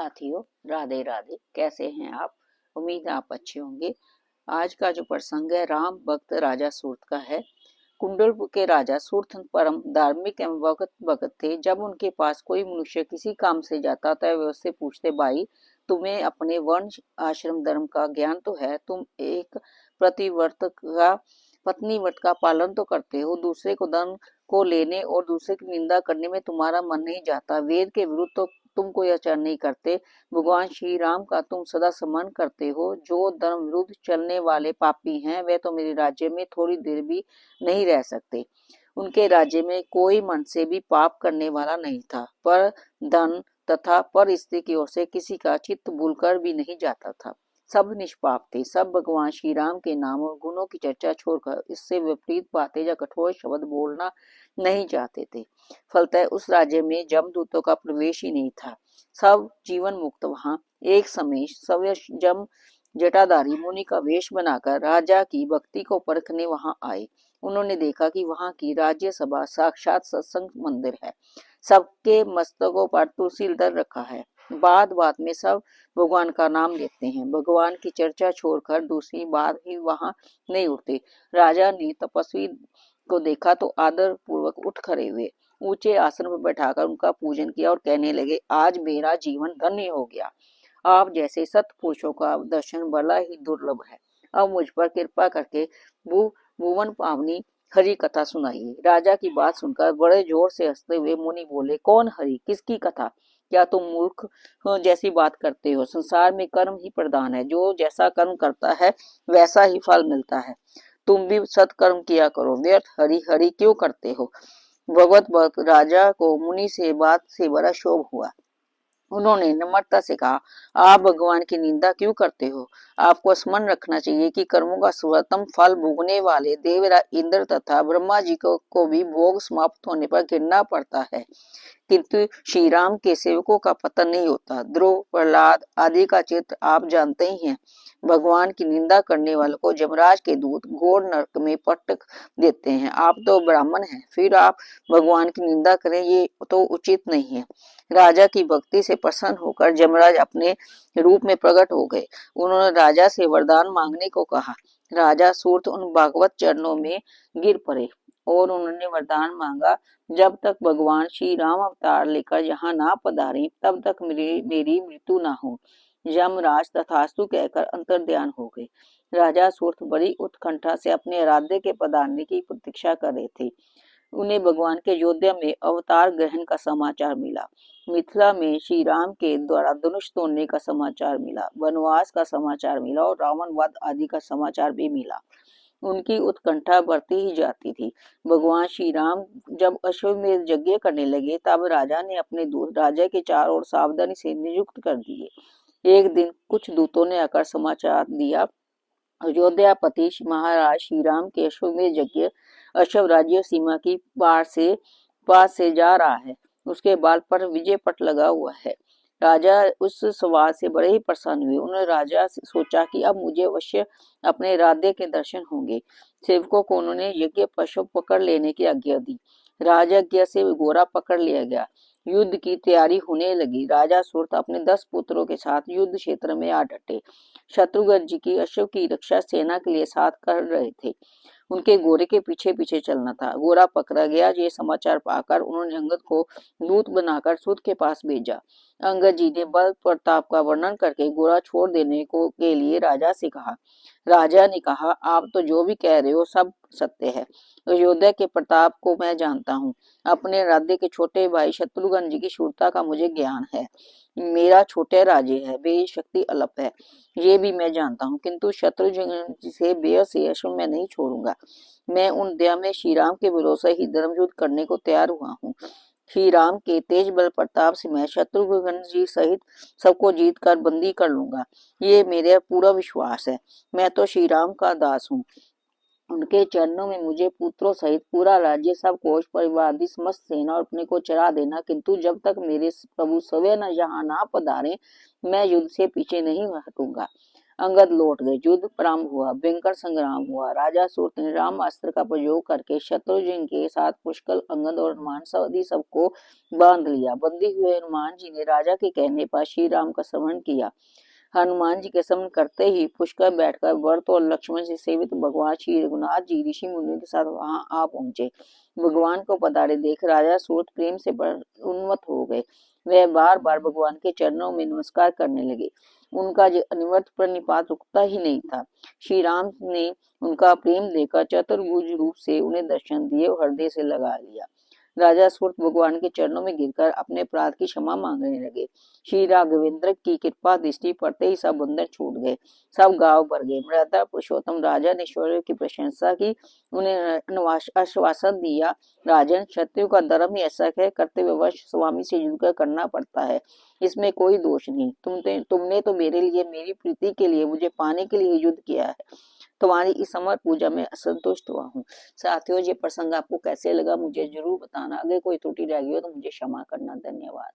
साथियों, राधे राधे। कैसे हैं आप? उम्मीद है आप अच्छे होंगे। आज का जो प्रसंग है राम भक्त राजा सूरत का है। कुंडलपुर के राजा सूरत परम धार्मिक एवं भगत भगत थे। जब उनके पास कोई मनुष्य किसी काम से जाता था वे उससे पूछते, भाई तुम्हें अपने वंश आश्रम धर्म का ज्ञान तो है, तुम एक प्रतिव्रत का पत्नी व्रत का पालन तो करते हो, दूसरे को धन को लेने और दूसरे की निंदा करने में तुम्हारा मन नहीं जाता, वेद के विरुद्ध तो तुम कोई आचरण नहीं करते, भगवान श्री राम का तुम सदा सम्मान करते हो, जो धर्म विरुद्ध चलने वाले पापी हैं वे तो मेरे राज्य में थोड़ी देर भी नहीं रह सकते। उनके राज्य में कोई मन से भी पाप करने वाला नहीं था, पर धन तथा पर स्त्री की ओर से किसी का चित्त भूलकर भी नहीं जाता था। सब निष्पाप थे, सब भगवान श्री राम के नाम और गुणों की चर्चा छोड़कर इससे विपरीत बातें या कठोर शब्द बोलना नहीं चाहते थे। फलतः उस राज्य में जमदूतों का प्रवेश ही नहीं था। सब जीवन मुक्त वहां एक समय सव्य जम जटाधारी मुनि का वेश बनाकर राजा की भक्ति को परखने वहां आए। उन्होंने देखा कि वहां की राज्यसभा साक्षात सत्संग मंदिर है। सबके मस्तकों पर तुलसी दल रखा है। बात बात में सब भगवान का नाम लेते हैं। भगवान की चर्चा छोड़कर दूसरी बात ही वहां नहीं उठती। राजा ने तपस्वी को देखा तो आदर पूर्वक उठ खड़े हुए, ऊंचे आसन पर बैठाकर उनका पूजन किया और कहने लगे, आज मेरा जीवन धन्य हो गया। आप जैसे सत्पुरुषों का दर्शन बड़ा ही दुर्लभ है। अब मुझ पर कृपा करके भुवन पावनी हरि कथा सुनाइए। राजा की बात सुनकर बड़े जोर से हंसते हुए मुनि बोले, कौन हरि, किसकी कथा? क्या तुम मूर्ख जैसी बात करते हो? संसार में कर्म ही प्रधान है, जो जैसा कर्म करता है वैसा ही फल मिलता है। तुम भी सत्कर्म किया करो, व्यर्थ हरि हरि क्यों करते हो? भगवत भक्त राजा को मुनि से बात से बड़ा क्षोभ हुआ। उन्होंने नम्रता से कहा, आप भगवान की निंदा क्यों करते हो? आपको स्मरण रखना चाहिए कि कर्मों का सर्वोत्तम फल भोगने वाले देवराज इंद्र तथा ब्रह्मा जी को भी भोग समाप्त होने पर गिरना पड़ता है, किंतु श्री राम के सेवकों का पतन नहीं होता। ध्रुव, प्रहलाद आदि का चित्र आप जानते ही हैं। भगवान की निंदा करने वालों को यमराज के दूत घोर नरक में पटक देते हैं। आप तो ब्राह्मण हैं, फिर आप भगवान की निंदा करें, ये तो उचित नहीं है। राजा की भक्ति से प्रसन्न होकर यमराज अपने रूप में प्रकट हो गए। उन्होंने राजा से वरदान मांगने को कहा। राजा सूरत उन भागवत चरणों में गिर पड़े और उन्होंने वरदान मांगा, जब तक भगवान श्री राम अवतार लेकर यहाँ ना पधारे तब तक मेरी मृत्यु ना हो। यमराज तथास्तु कहकर अंतर्ध्यान हो गए। राजा सूरत बड़ी उत्कंठा से अपने आराध्य के पधारने की प्रतीक्षा कर रहे थे। उन्हें भगवान के अयोध्या में अवतार ग्रहण का समाचार मिला, मिथिला में श्री राम के द्वारा धनुष तोड़ने का समाचार मिला, वनवास का समाचार मिला और रावण वध आदि का समाचार भी मिला। उनकी उत्कंठा बढ़ती ही जाती थी। भगवान श्री राम जब अश्वमेध यज्ञ करने लगे तब राजा ने अपने दूत राजा के चारों ओर सावधानी से नियुक्त कर दिए। एक दिन कुछ दूतों ने आकर समाचार दिया, अयोध्यापति महाराज श्री राम के अश्वमेध यज्ञ अश्व राज्य सीमा की पास से जा रहा है। उसके बाल पर विजय पट लगा हुआ है। राजा उस सवाल से बड़े ही प्रसन्न हुए। उन्होंने राजा से सोचा कि अब मुझे अवश्य अपने राधे के दर्शन होंगे। सेवकों को उन्होंने यज्ञ पशु पकड़ लेने की आज्ञा दी। राजज्ञ से घोड़ा पकड़ लिया गया। युद्ध की तैयारी होने लगी। राजा सूरत अपने 10 पुत्रों के साथ युद्ध क्षेत्र में आ डटे। शत्रुघ्न जी की अश्व की रक्षा सेना के लिए साथ कर रहे थे। उनके घोड़े के पीछे पीछे चलना था। घोड़ा पकड़ा गया, ये समाचार पाकर उन्होंने अंगद को दूत बनाकर सूत के पास भेजा। अंगद जी ने बल प्रताप का वर्णन करके घोड़ा छोड़ देने को के लिए राजा से कहा। राजा ने कहा, आप तो जो भी कह रहे हो सब सत्य है। अयोध्या के प्रताप को मैं जानता हूँ। अपने राज्य के छोटे भाई शत्रुघ्न जी की शूरता का मुझे ज्ञान है। मेरा छोटे राज्य है, वे शक्ति अल्प है, ये भी मैं जानता हूँ, किंतु शत्रुघ्न से बेय से अश्व मैं नहीं छोड़ूंगा। मैं उन दया में श्री राम के भरोसे ही धर्म युद्ध करने को तैयार हुआ हूँ। श्री राम के तेज बल प्रताप से मैं शत्रुघ्न जी सहित सबको जीत कर बंदी कर लूंगा, ये मेरा पूरा विश्वास है। मैं तो श्री राम का दास हूँ। उनके चरणों में मुझे पुत्रों सहित पूरा राज्य, सब कोष परिवार आदि समस्त सेना और अपने को चरा देना, किंतु जब तक मेरे प्रभु स्वयं यहाँ ना पधारे मैं युद्ध से पीछे नहीं हटूंगा। अंगद लौट गए। युद्ध प्रारंभ हुआ, भयंकर संग्राम हुआ। राजा सूर्य ने रामास्त्र का प्रयोग करके शत्रुंजय के साथ पुष्कल, अंगद और हनुमान आदि सबको बांध लिया। बंदी हुए हनुमान जी ने राजा के कहने पर श्री राम का स्मरण किया। हनुमान जी के स्मरण करते ही पुष्कर बैठकर भरत और लक्ष्मण से सेवित भगवान श्री रघुनाथ जी ऋषि मुनियों के साथ वहां आ पहुंचे। भगवान को पधारे देख राजा सूर्य प्रेम से उन्मत्त हो गए। वह बार बार भगवान के चरणों में नमस्कार करने लगे। उनका जो अनिवर्त प्रणिपात रुकता ही नहीं था। श्री राम ने उनका प्रेम देखकर चतुर्भुज रूप से उन्हें दर्शन दिए और हृदय से लगा लिया। राजा सूर्य भगवान के चरणों में गिरकर अपने अपराध की क्षमा मांगने लगे। श्री राघवेंद्र की कृपा दृष्टि पड़ते ही सब बंधन छूट गए, सब गांव भर गए। मर्यादा पुरुषोत्तम राजा ने शौर्य की प्रशंसा की, उन्हें आश्वासन दिया, राजन, शत्रु का धर्म ही ऐसा है, कर्तव्यवश स्वामी से युद्ध करना पड़ता है, इसमें कोई दोष नहीं। तुमने तो मेरे लिए, मेरी प्रीति के लिए, मुझे पाने के लिए युद्ध किया है। तुम्हारी इस समर पूजा में असंतुष्ट हुआ हूँ। साथियों, ये प्रसंग आपको कैसे लगा मुझे जरूर बताना। अगर कोई त्रुटि रह गई हो तो मुझे क्षमा करना। धन्यवाद।